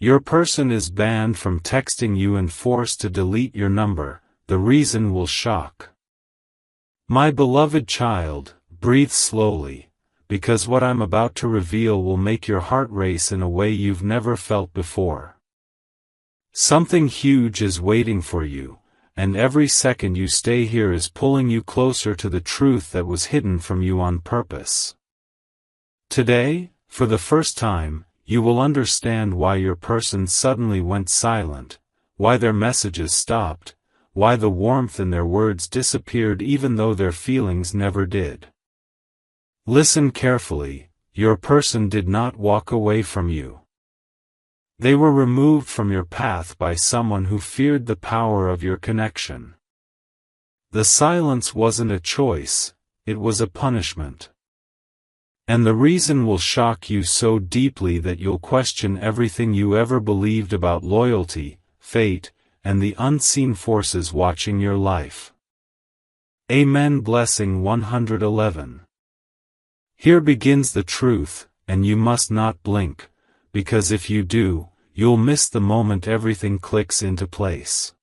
Your person is banned from texting you and forced to delete your number. The reason will shock. My beloved child, breathe slowly, because what I'm about to reveal will make your heart race in a way you've never felt before. Something huge is waiting for you, and every second you stay here is pulling you closer to the truth that was hidden from you on purpose. Today, for the first time, you will understand why your person suddenly went silent, why their messages stopped, why the warmth in their words disappeared even though their feelings never did. Listen carefully, your person did not walk away from you. They were removed from your path by someone who feared the power of your connection. The silence wasn't a choice, it was a punishment. And the reason will shock you so deeply that you'll question everything you ever believed about loyalty, fate, and the unseen forces watching your life. Amen. Blessing 111. Here begins the truth, and you must not blink, because if you do, you'll miss the moment everything clicks into place.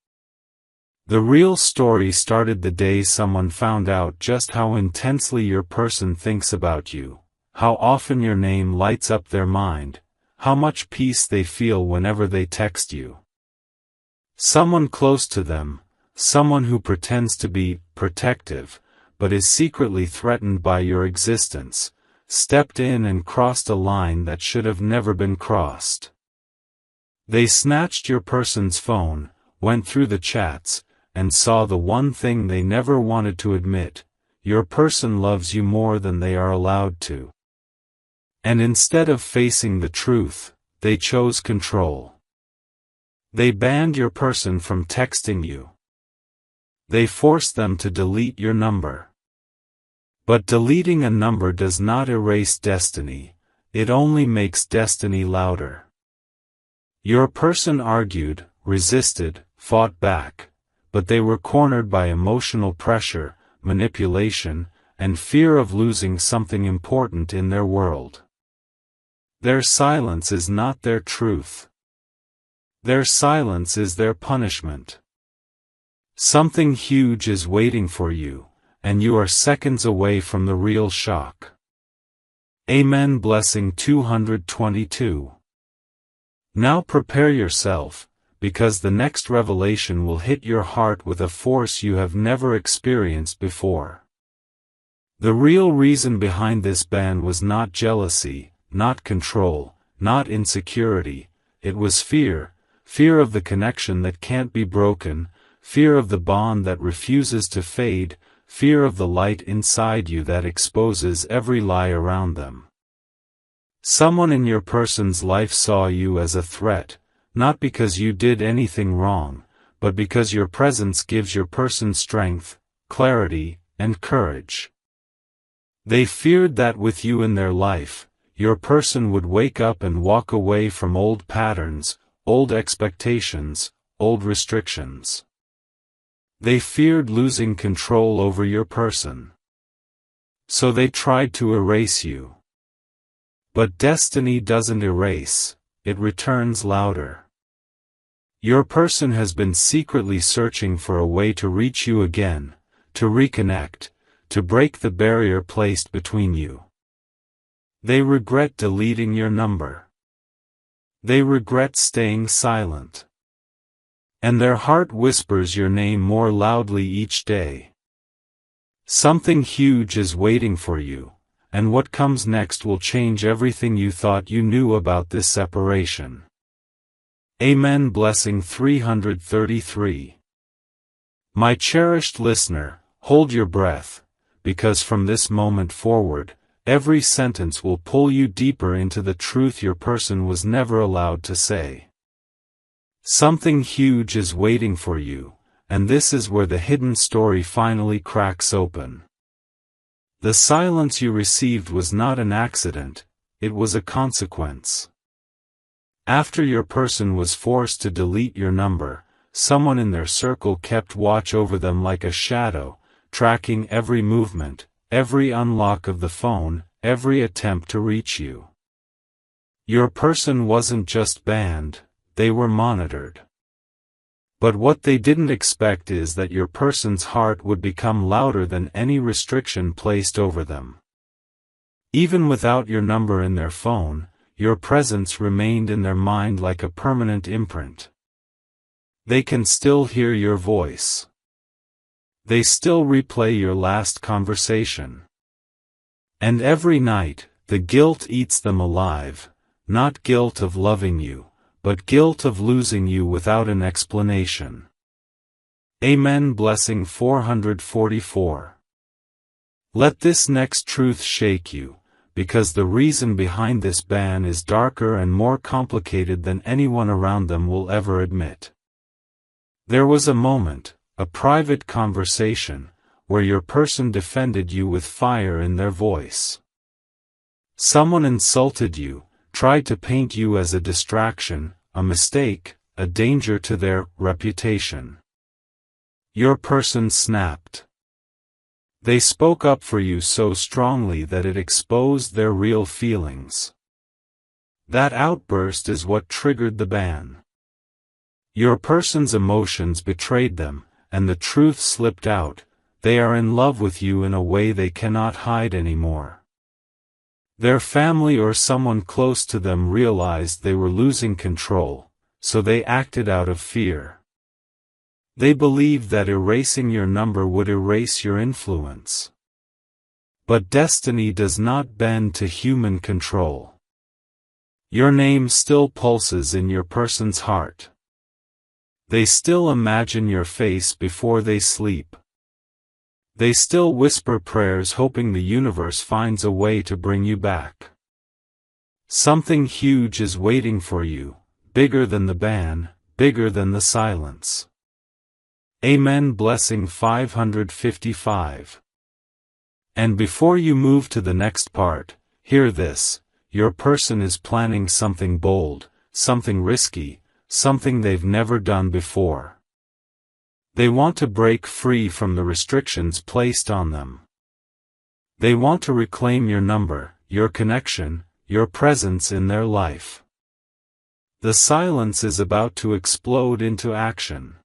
The real story started the day someone found out just how intensely your person thinks about you, how often your name lights up their mind, how much peace they feel whenever they text you. Someone close to them, someone who pretends to be protective, but is secretly threatened by your existence, stepped in and crossed a line that should have never been crossed. They snatched your person's phone, went through the chats, and saw the one thing they never wanted to admit: your person loves you more than they are allowed to. And instead of facing the truth, they chose control. They banned your person from texting you. They forced them to delete your number. But deleting a number does not erase destiny, it only makes destiny louder. Your person argued, resisted, fought back, but they were cornered by emotional pressure, manipulation, and fear of losing something important in their world. Their silence is not their truth. Their silence is their punishment. Something huge is waiting for you, and you are seconds away from the real shock. Amen. Blessing 222. Now prepare yourself, because the next revelation will hit your heart with a force you have never experienced before. The real reason behind this ban was not jealousy, not control, not insecurity, it was fear. Fear of the connection that can't be broken, fear of the bond that refuses to fade, fear of the light inside you that exposes every lie around them. Someone in your person's life saw you as a threat, not because you did anything wrong, but because your presence gives your person strength, clarity, and courage. They feared that with you in their life, your person would wake up and walk away from old patterns, old expectations, old restrictions. They feared losing control over your person. So they tried to erase you. But destiny doesn't erase, it returns louder. Your person has been secretly searching for a way to reach you again, to reconnect, to break the barrier placed between you. They regret deleting your number. They regret staying silent. And their heart whispers your name more loudly each day. Something huge is waiting for you, and what comes next will change everything you thought you knew about this separation. Amen. Blessing 333. My cherished listener, hold your breath, because from this moment forward, every sentence will pull you deeper into the truth your person was never allowed to say. Something huge is waiting for you, and this is where the hidden story finally cracks open. The silence you received was not an accident, it was a consequence. After your person was forced to delete your number, someone in their circle kept watch over them like a shadow, tracking every movement, every unlock of the phone, every attempt to reach you. Your person wasn't just banned, they were monitored. But what they didn't expect is that your person's heart would become louder than any restriction placed over them. Even without your number in their phone, your presence remained in their mind like a permanent imprint. They can still hear your voice. They still replay your last conversation. And every night, the guilt eats them alive, not guilt of loving you, but guilt of losing you without an explanation. Amen. Blessing 444. Let this next truth shake you, because the reason behind this ban is darker and more complicated than anyone around them will ever admit. There was a moment, a private conversation, where your person defended you with fire in their voice. Someone insulted you, tried to paint you as a distraction, a mistake, a danger to their reputation. Your person snapped. They spoke up for you so strongly that it exposed their real feelings. That outburst is what triggered the ban. Your person's emotions betrayed them, and the truth slipped out. They are in love with you in a way they cannot hide anymore. Their family or someone close to them realized they were losing control, so they acted out of fear. They believed that erasing your number would erase your influence. But destiny does not bend to human control. Your name still pulses in your person's heart. They still imagine your face before they sleep. They still whisper prayers hoping the universe finds a way to bring you back. Something huge is waiting for you, bigger than the ban, bigger than the silence. Amen. Blessing 555. And before you move to the next part, hear this: your person is planning something bold, something risky, something they've never done before. They want to break free from the restrictions placed on them. They want to reclaim your number, your connection, your presence in their life. The silence is about to explode into action.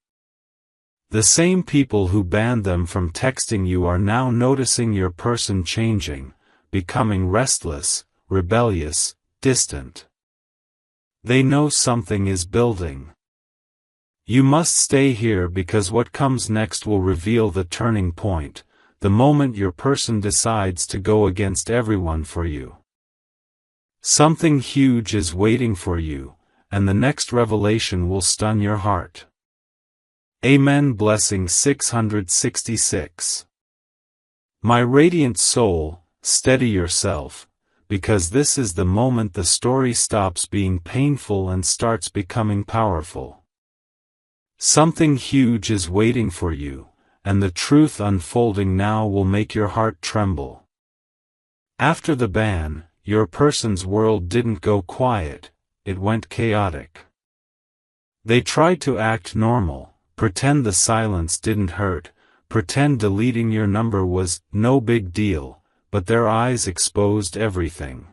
The same people who banned them from texting you are now noticing your person changing, becoming restless, rebellious, distant. They know something is building. You must stay here because what comes next will reveal the turning point, the moment your person decides to go against everyone for you. Something huge is waiting for you, and the next revelation will stun your heart. Amen. Blessing 666. My radiant soul, steady yourself, because this is the moment the story stops being painful and starts becoming powerful. Something huge is waiting for you, and the truth unfolding now will make your heart tremble. After the ban, your person's world didn't go quiet, it went chaotic. They tried to act normal, pretend the silence didn't hurt, pretend deleting your number was no big deal, but their eyes exposed everything.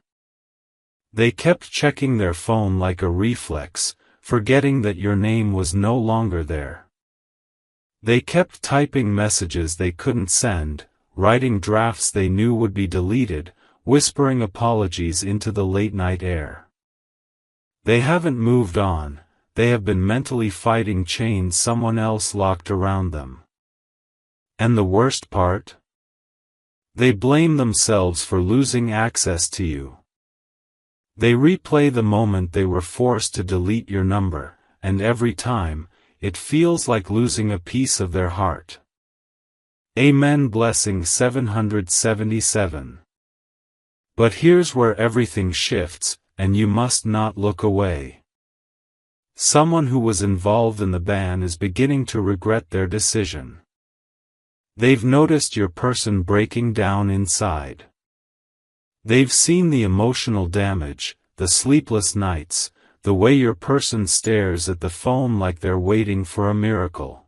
They kept checking their phone like a reflex, forgetting that your name was no longer there. They kept typing messages they couldn't send, writing drafts they knew would be deleted, whispering apologies into the late-night air. They haven't moved on, they have been mentally fighting chains someone else locked around them. And the worst part? They blame themselves for losing access to you. They replay the moment they were forced to delete your number, and every time, it feels like losing a piece of their heart. Amen. Blessing 777. But here's where everything shifts, and you must not look away. Someone who was involved in the ban is beginning to regret their decision. They've noticed your person breaking down inside. They've seen the emotional damage, the sleepless nights, the way your person stares at the phone like they're waiting for a miracle.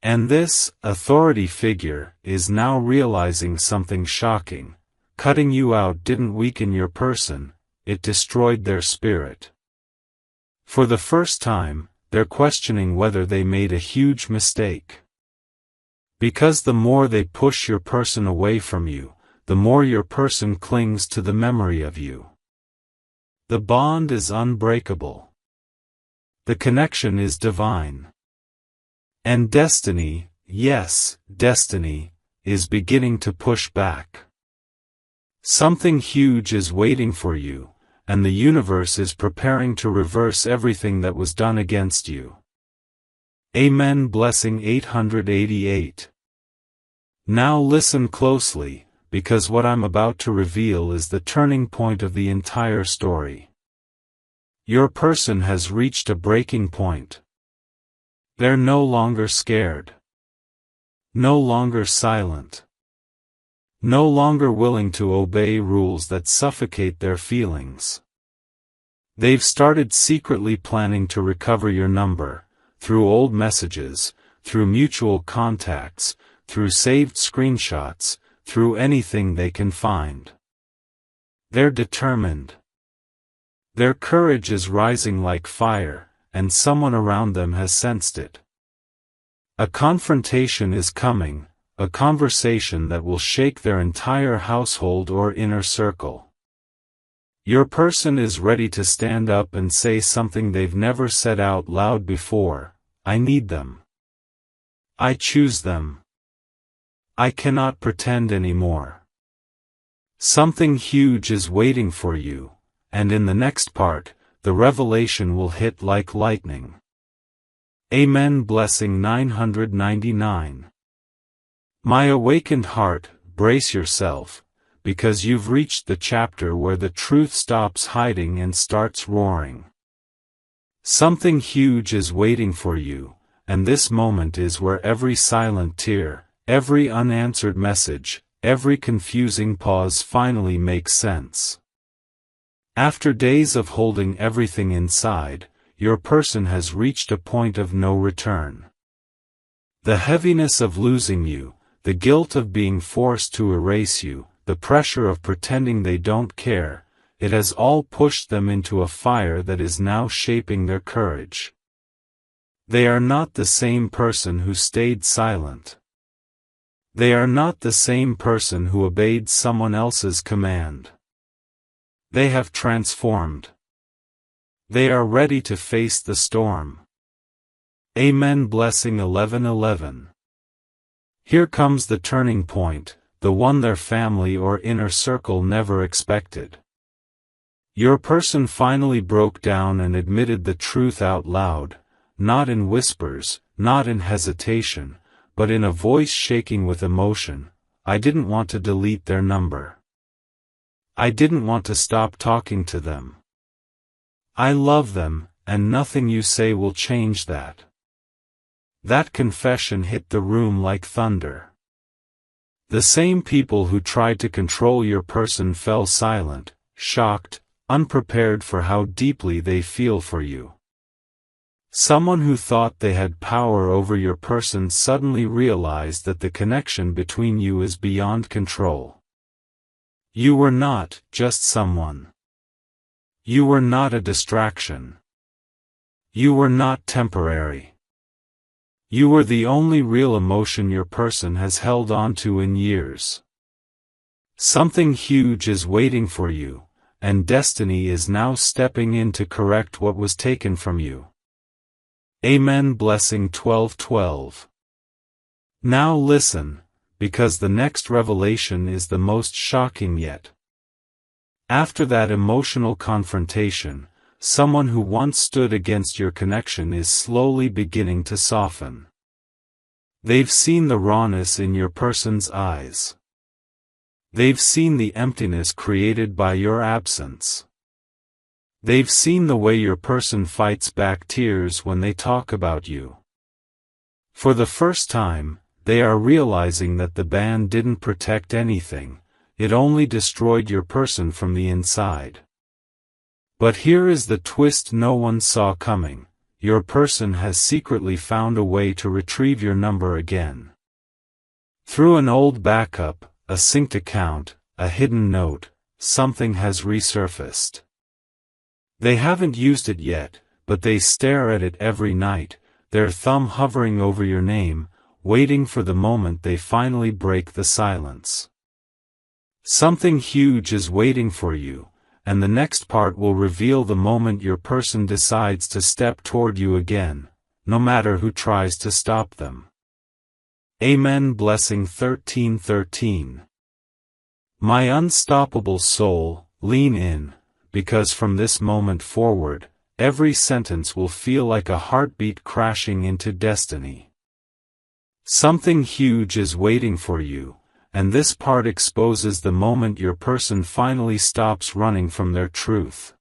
And this authority figure is now realizing something shocking. Cutting you out didn't weaken your person, it destroyed their spirit. For the first time, they're questioning whether they made a huge mistake. Because the more they push your person away from you, the more your person clings to the memory of you. The bond is unbreakable. The connection is divine. And destiny, yes, destiny, is beginning to push back. Something huge is waiting for you, and the universe is preparing to reverse everything that was done against you. Amen. Blessing 888. Now listen closely, because what I'm about to reveal is the turning point of the entire story. Your person has reached a breaking point. They're no longer scared. No longer silent. No longer willing to obey rules that suffocate their feelings. They've started secretly planning to recover your number, through old messages, through mutual contacts, through saved screenshots, through anything they can find. They're determined. Their courage is rising like fire, and someone around them has sensed it. A confrontation is coming, a conversation that will shake their entire household or inner circle. Your person is ready to stand up and say something they've never said out loud before: I need them. I choose them. I cannot pretend anymore. Something huge is waiting for you, and in the next part, the revelation will hit like lightning. Amen. Blessing 999. My awakened heart, brace yourself, because you've reached the chapter where the truth stops hiding and starts roaring. Something huge is waiting for you, and this moment is where every silent tear, every unanswered message, every confusing pause finally makes sense. After days of holding everything inside, your person has reached a point of no return. The heaviness of losing you, the guilt of being forced to erase you, the pressure of pretending they don't care, it has all pushed them into a fire that is now shaping their courage. They are not the same person who stayed silent. They are not the same person who obeyed someone else's command. They have transformed. They are ready to face the storm. Amen. Blessing 1111. Here comes the turning point, the one their family or inner circle never expected. Your person finally broke down and admitted the truth out loud, not in whispers, not in hesitation, but in a voice shaking with emotion. I didn't want to delete their number. I didn't want to stop talking to them. I love them, and nothing you say will change that. That confession hit the room like thunder. The same people who tried to control your person fell silent, shocked, unprepared for how deeply they feel for you. Someone who thought they had power over your person suddenly realized that the connection between you is beyond control. You were not just someone. You were not a distraction. You were not temporary. You were the only real emotion your person has held on to in years. Something huge is waiting for you, and destiny is now stepping in to correct what was taken from you. Amen. Blessing 1212. Now listen, because the next revelation is the most shocking yet. After that emotional confrontation, someone who once stood against your connection is slowly beginning to soften. They've seen the rawness in your person's eyes. They've seen the emptiness created by your absence. They've seen the way your person fights back tears when they talk about you. For the first time, they are realizing that the ban didn't protect anything, it only destroyed your person from the inside. But here is the twist no one saw coming: your person has secretly found a way to retrieve your number again. Through an old backup, a synced account, a hidden note, something has resurfaced. They haven't used it yet, but they stare at it every night, their thumb hovering over your name, waiting for the moment they finally break the silence. Something huge is waiting for you, and the next part will reveal the moment your person decides to step toward you again, no matter who tries to stop them. Amen. Blessing 13:13. My unstoppable soul, lean in, because from this moment forward, every sentence will feel like a heartbeat crashing into destiny. Something huge is waiting for you, and this part exposes the moment your person finally stops running from their truth.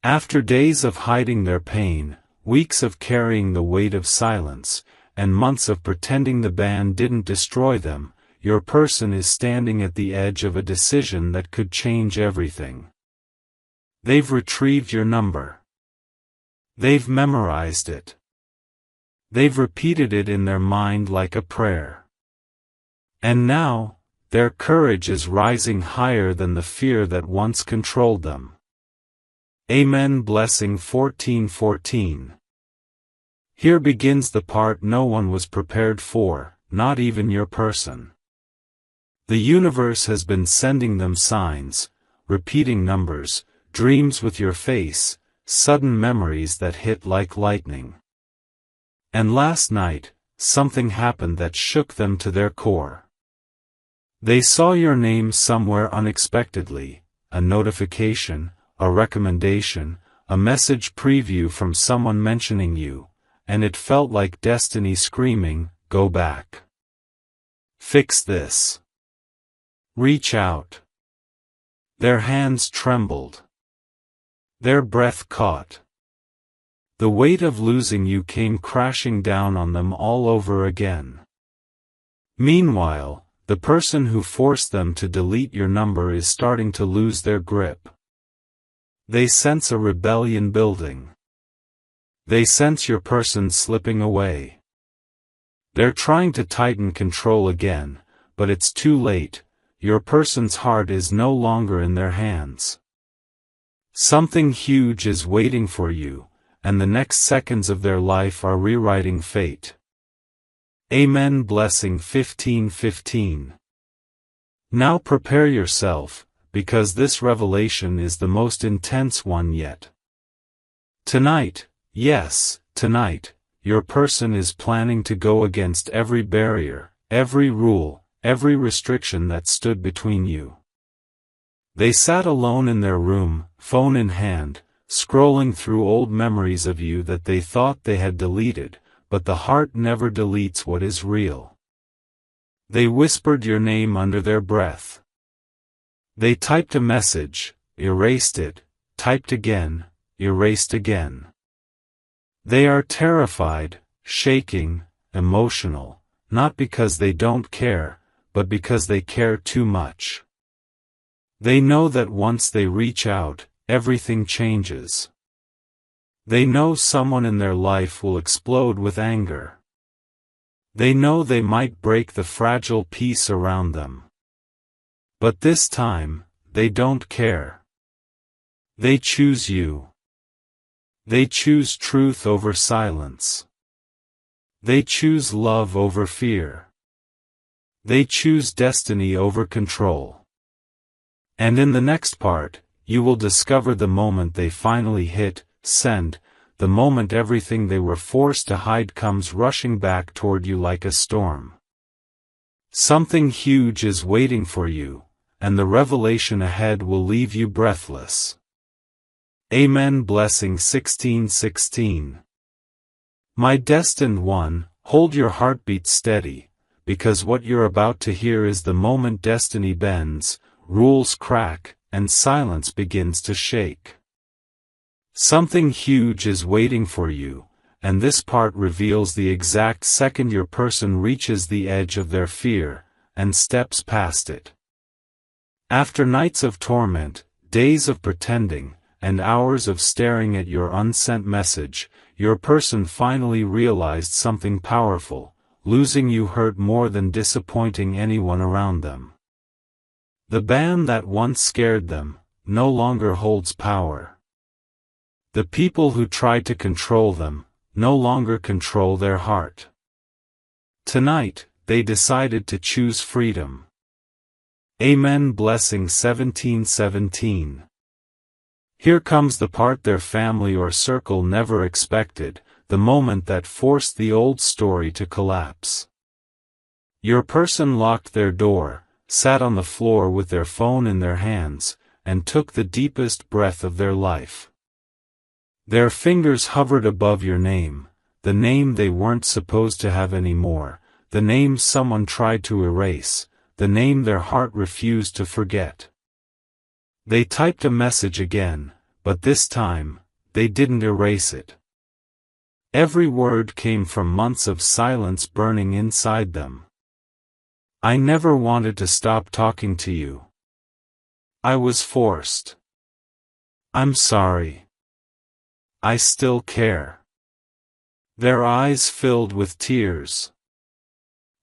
After days of hiding their pain, weeks of carrying the weight of silence, and months of pretending the ban didn't destroy them, your person is standing at the edge of a decision that could change everything. They've retrieved your number. They've memorized it. They've repeated it in their mind like a prayer. And now, their courage is rising higher than the fear that once controlled them. Amen. Blessing 14:14. Here begins the part no one was prepared for, not even your person. The universe has been sending them signs, repeating numbers, dreams with your face, sudden memories that hit like lightning. And last night, something happened that shook them to their core. They saw your name somewhere unexpectedly, a notification, a recommendation, a message preview from someone mentioning you, and it felt like destiny screaming, "Go back. Fix this. Reach out." Their hands trembled. Their breath caught. The weight of losing you came crashing down on them all over again. Meanwhile, the person who forced them to delete your number is starting to lose their grip. They sense a rebellion building. They sense your person slipping away. They're trying to tighten control again, but it's too late. Your person's heart is no longer in their hands. Something huge is waiting for you, and the next seconds of their life are rewriting fate. Amen. Blessing 15:15. Now prepare yourself, because this revelation is the most intense one yet. Tonight, yes, tonight, your person is planning to go against every barrier, every rule, every restriction that stood between you. They sat alone in their room, phone in hand, scrolling through old memories of you that they thought they had deleted, but the heart never deletes what is real. They whispered your name under their breath. They typed a message, erased it, typed again, erased again. They are terrified, shaking, emotional, not because they don't care, but because they care too much. They know that once they reach out, everything changes. They know someone in their life will explode with anger. They know they might break the fragile peace around them. But this time, they don't care. They choose you. They choose truth over silence. They choose love over fear. They choose destiny over control. And in the next part, you will discover the moment they finally hit send, the moment everything they were forced to hide comes rushing back toward you like a storm. Something huge is waiting for you, and the revelation ahead will leave you breathless. Amen. Blessing 16:16. My destined one, hold your heartbeat steady, because what you're about to hear is the moment destiny bends, rules crack, and silence begins to shake. Something huge is waiting for you, and this part reveals the exact second your person reaches the edge of their fear, and steps past it. After nights of torment, days of pretending, and hours of staring at your unsent message, your person finally realized something powerful: losing you hurt more than disappointing anyone around them. The ban that once scared them, no longer holds power. The people who tried to control them, no longer control their heart. Tonight, they decided to choose freedom. Amen. Blessing 17:17. Here comes the part their family or circle never expected, the moment that forced the old story to collapse. Your person locked their door, sat on the floor with their phone in their hands, and took the deepest breath of their life. Their fingers hovered above your name, the name they weren't supposed to have anymore, the name someone tried to erase, the name their heart refused to forget. They typed a message again, but this time, they didn't erase it. Every word came from months of silence burning inside them. I never wanted to stop talking to you. I was forced. I'm sorry. I still care. Their eyes filled with tears.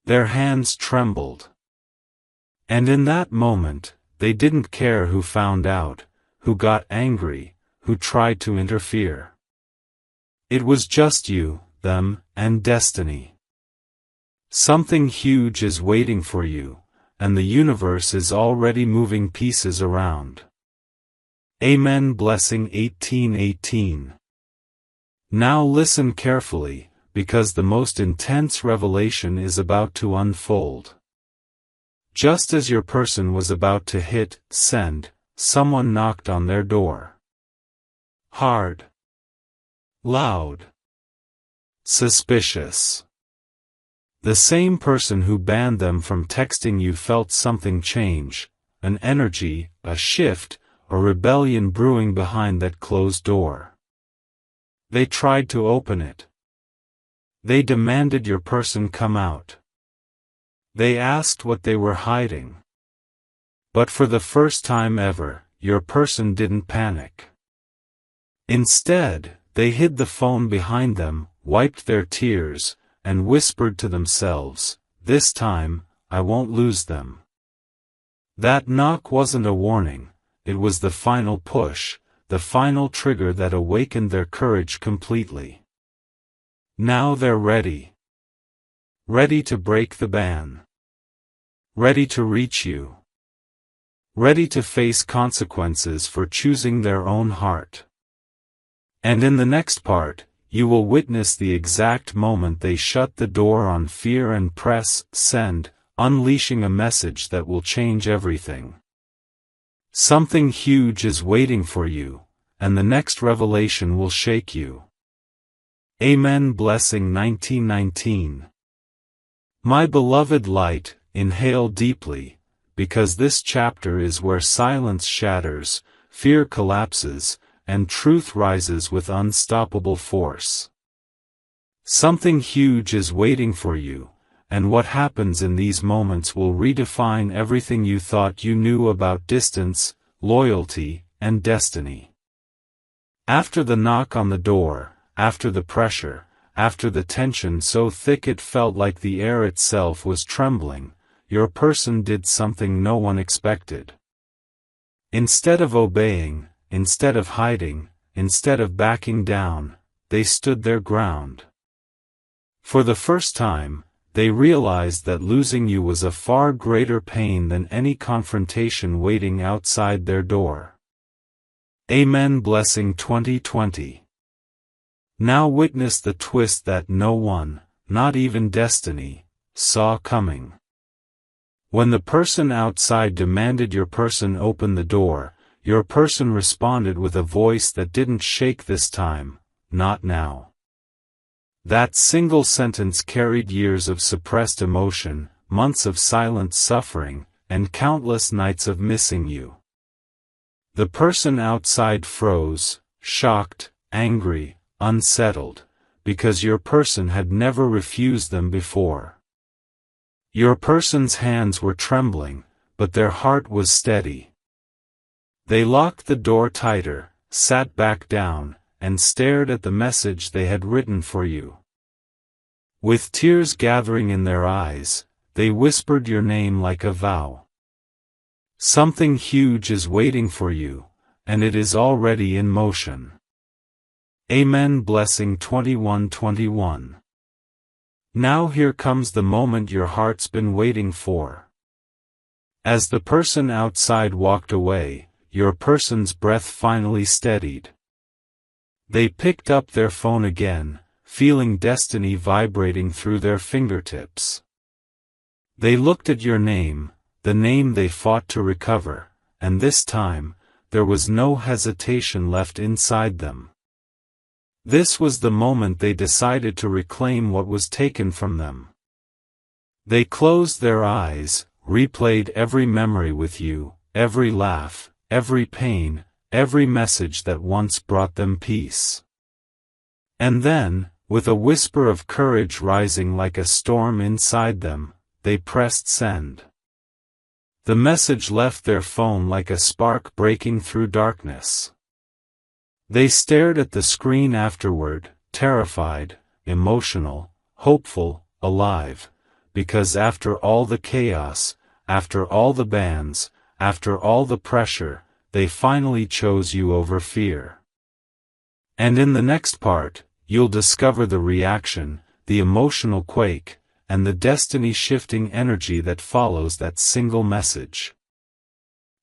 Their hands trembled. And in that moment, they didn't care who found out, who got angry, who tried to interfere. It was just you, them, and destiny. Something huge is waiting for you, and the universe is already moving pieces around. Amen. Blessing 18:18. Now listen carefully, because the most intense revelation is about to unfold. Just as your person was about to hit send, someone knocked on their door. Hard. Loud. Suspicious. The same person who banned them from texting you felt something change, an energy, a shift, a rebellion brewing behind that closed door. They tried to open it. They demanded your person come out. They asked what they were hiding. But for the first time ever, your person didn't panic. Instead, they hid the phone behind them, wiped their tears, and whispered to themselves, "This time, I won't lose them." That knock wasn't a warning, it was the final push, the final trigger that awakened their courage completely. Now they're ready. Ready to break the ban. Ready to reach you. Ready to face consequences for choosing their own heart. And in the next part, you will witness the exact moment they shut the door on fear and press send, unleashing a message that will change everything. Something huge is waiting for you, and the next revelation will shake you. Amen. Blessing 19:19. My beloved light, inhale deeply, because this chapter is where silence shatters, fear collapses, and truth rises with unstoppable force. Something huge is waiting for you, and what happens in these moments will redefine everything you thought you knew about distance, loyalty, and destiny. After the knock on the door, after the pressure, after the tension so thick it felt like the air itself was trembling, your person did something no one expected. Instead of obeying, instead of hiding, instead of backing down, they stood their ground. For the first time, they realized that losing you was a far greater pain than any confrontation waiting outside their door. Amen. Blessing 2020. Now witness the twist that no one, not even destiny, saw coming. When the person outside demanded your person open the door, your person responded with a voice that didn't shake this time, "Not now." That single sentence carried years of suppressed emotion, months of silent suffering, and countless nights of missing you. The person outside froze, shocked, angry, unsettled, because your person had never refused them before. Your person's hands were trembling, but their heart was steady. They locked the door tighter, sat back down, and stared at the message they had written for you. With tears gathering in their eyes, they whispered your name like a vow. Something huge is waiting for you, and it is already in motion. Amen. Blessing 21:21. Now here comes the moment your heart's been waiting for. As the person outside walked away, your person's breath finally steadied. They picked up their phone again, feeling destiny vibrating through their fingertips. They looked at your name, the name they fought to recover, and this time, there was no hesitation left inside them. This was the moment they decided to reclaim what was taken from them. They closed their eyes, replayed every memory with you, every laugh, every pain, every message that once brought them peace. And then, with a whisper of courage rising like a storm inside them, they pressed send. The message left their phone like a spark breaking through darkness. They stared at the screen afterward, terrified, emotional, hopeful, alive, because after all the chaos, after all the bans, after all the pressure, they finally chose you over fear. And in the next part, you'll discover the reaction, the emotional quake, and the destiny-shifting energy that follows that single message.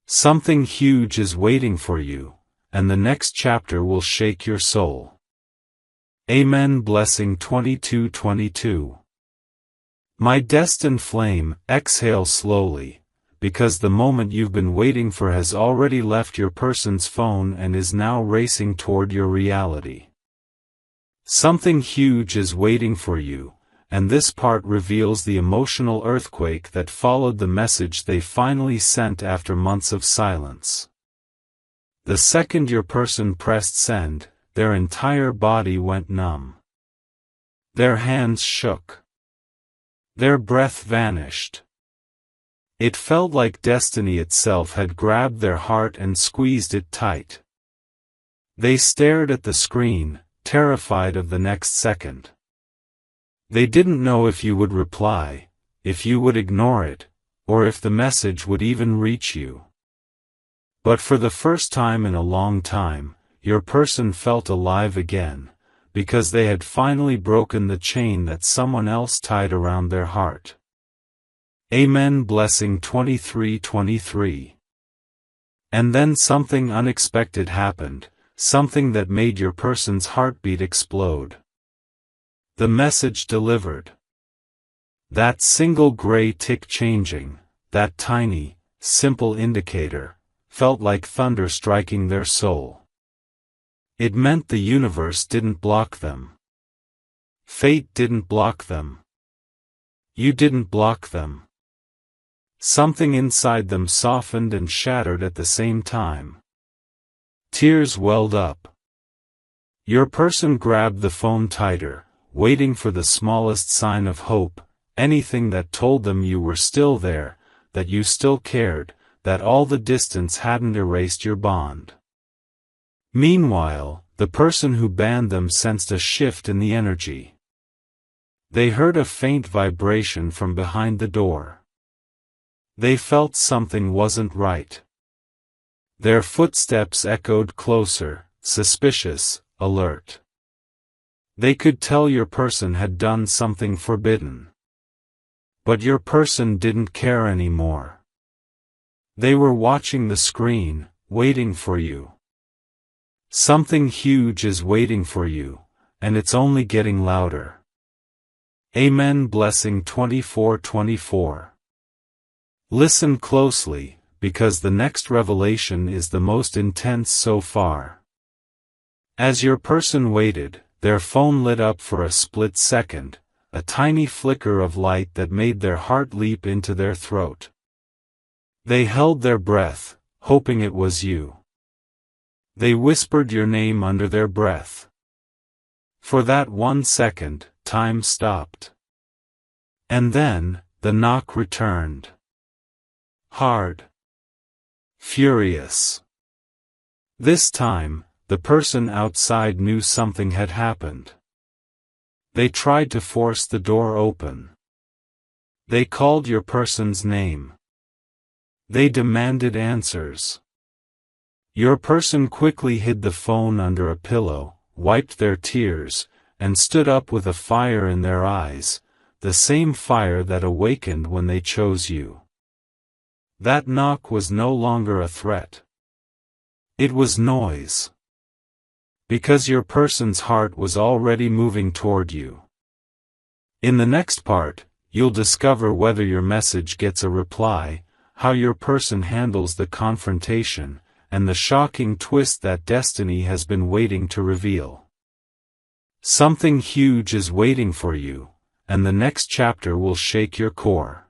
Something huge is waiting for you, and the next chapter will shake your soul. Amen. Blessing 22:22. My destined flame, exhale slowly, because the moment you've been waiting for has already left your person's phone and is now racing toward your reality. Something huge is waiting for you, and this part reveals the emotional earthquake that followed the message they finally sent after months of silence. The second your person pressed send, their entire body went numb. Their hands shook. Their breath vanished. It felt like destiny itself had grabbed their heart and squeezed it tight. They stared at the screen, terrified of the next second. They didn't know if you would reply, if you would ignore it, or if the message would even reach you. But for the first time in a long time, your person felt alive again, because they had finally broken the chain that someone else tied around their heart. Amen. Blessing 23:23. And then something unexpected happened, something that made your person's heartbeat explode. The message delivered. That single gray tick changing, that tiny, simple indicator, felt like thunder striking their soul. It meant the universe didn't block them. Fate didn't block them. You didn't block them. Something inside them softened and shattered at the same time. Tears welled up. Your person grabbed the phone tighter, waiting for the smallest sign of hope, anything that told them you were still there, that you still cared, that all the distance hadn't erased your bond. Meanwhile, the person who banned them sensed a shift in the energy. They heard a faint vibration from behind the door. They felt something wasn't right. Their footsteps echoed closer, suspicious, alert. They could tell your person had done something forbidden. But your person didn't care anymore. They were watching the screen, waiting for you. Something huge is waiting for you, and it's only getting louder. Amen. Blessing 24:24. Listen closely, because the next revelation is the most intense so far. As your person waited, their phone lit up for a split second, a tiny flicker of light that made their heart leap into their throat. They held their breath, hoping it was you. They whispered your name under their breath. For that 1 second, time stopped. And then, the knock returned. Hard. Furious. This time, the person outside knew something had happened. They tried to force the door open. They called your person's name. They demanded answers. Your person quickly hid the phone under a pillow, wiped their tears, and stood up with a fire in their eyes, the same fire that awakened when they chose you. That knock was no longer a threat. It was noise. Because your person's heart was already moving toward you. In the next part, you'll discover whether your message gets a reply, how your person handles the confrontation, and the shocking twist that destiny has been waiting to reveal. Something huge is waiting for you, and the next chapter will shake your core.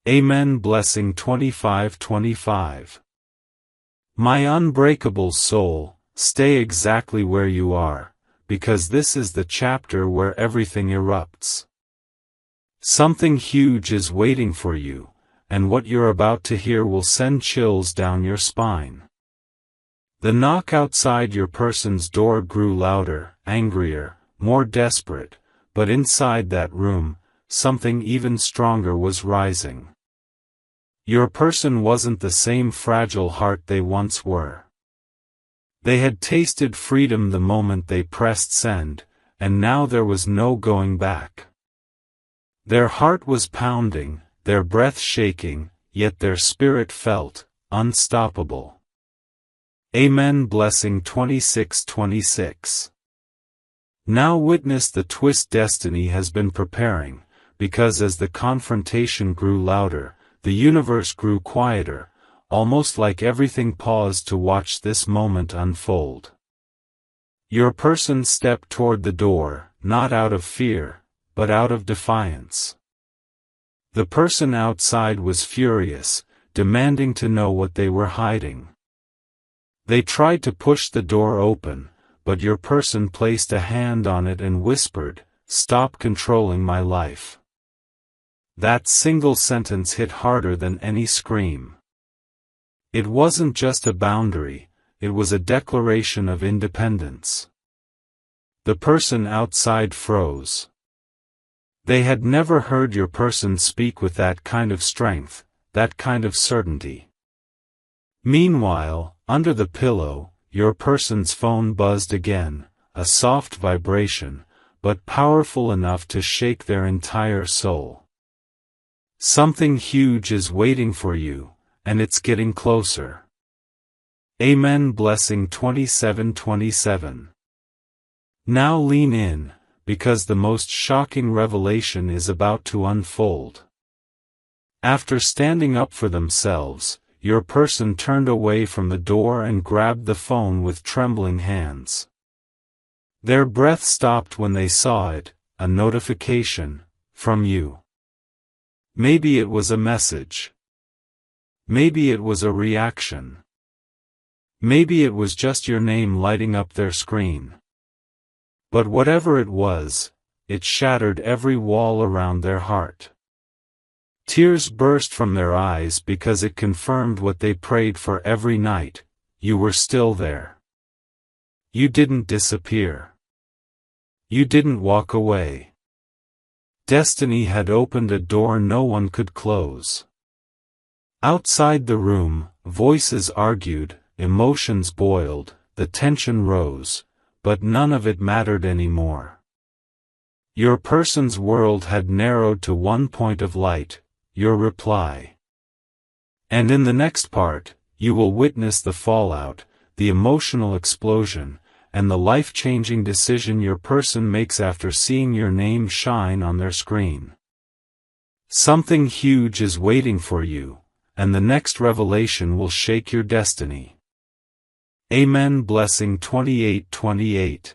Amen. Blessing 25:25. My unbreakable soul, stay exactly where you are, because this is the chapter where everything erupts. Something huge is waiting for you, and what you're about to hear will send chills down your spine. The knock outside your person's door grew louder, angrier, more desperate, but inside that room, something even stronger was rising. Your person wasn't the same fragile heart they once were. They had tasted freedom the moment they pressed send, and now there was no going back. Their heart was pounding, their breath shaking, yet their spirit felt unstoppable. Amen. Blessing 26:26. Now witness the twist destiny has been preparing, because as the confrontation grew louder, the universe grew quieter, almost like everything paused to watch this moment unfold. Your person stepped toward the door, not out of fear, but out of defiance. The person outside was furious, demanding to know what they were hiding. They tried to push the door open, but your person placed a hand on it and whispered, "Stop controlling my life." That single sentence hit harder than any scream. It wasn't just a boundary, it was a declaration of independence. The person outside froze. They had never heard your person speak with that kind of strength, that kind of certainty. Meanwhile, under the pillow, your person's phone buzzed again, a soft vibration, but powerful enough to shake their entire soul. Something huge is waiting for you, and it's getting closer. Amen. Blessing 27:27. Now lean in, because the most shocking revelation is about to unfold. After standing up for themselves, your person turned away from the door and grabbed the phone with trembling hands. Their breath stopped when they saw it, a notification, from you. Maybe it was a message. Maybe it was a reaction. Maybe it was just your name lighting up their screen. But whatever it was, it shattered every wall around their heart. Tears burst from their eyes because it confirmed what they prayed for every night: you were still there. You didn't disappear. You didn't walk away. Destiny had opened a door no one could close. Outside the room, voices argued, emotions boiled, the tension rose, but none of it mattered anymore. Your person's world had narrowed to one point of light: your reply. And in the next part, you will witness the fallout, the emotional explosion, and the life-changing decision your person makes after seeing your name shine on their screen. Something huge is waiting for you, and the next revelation will shake your destiny. Amen. Blessing 28:28.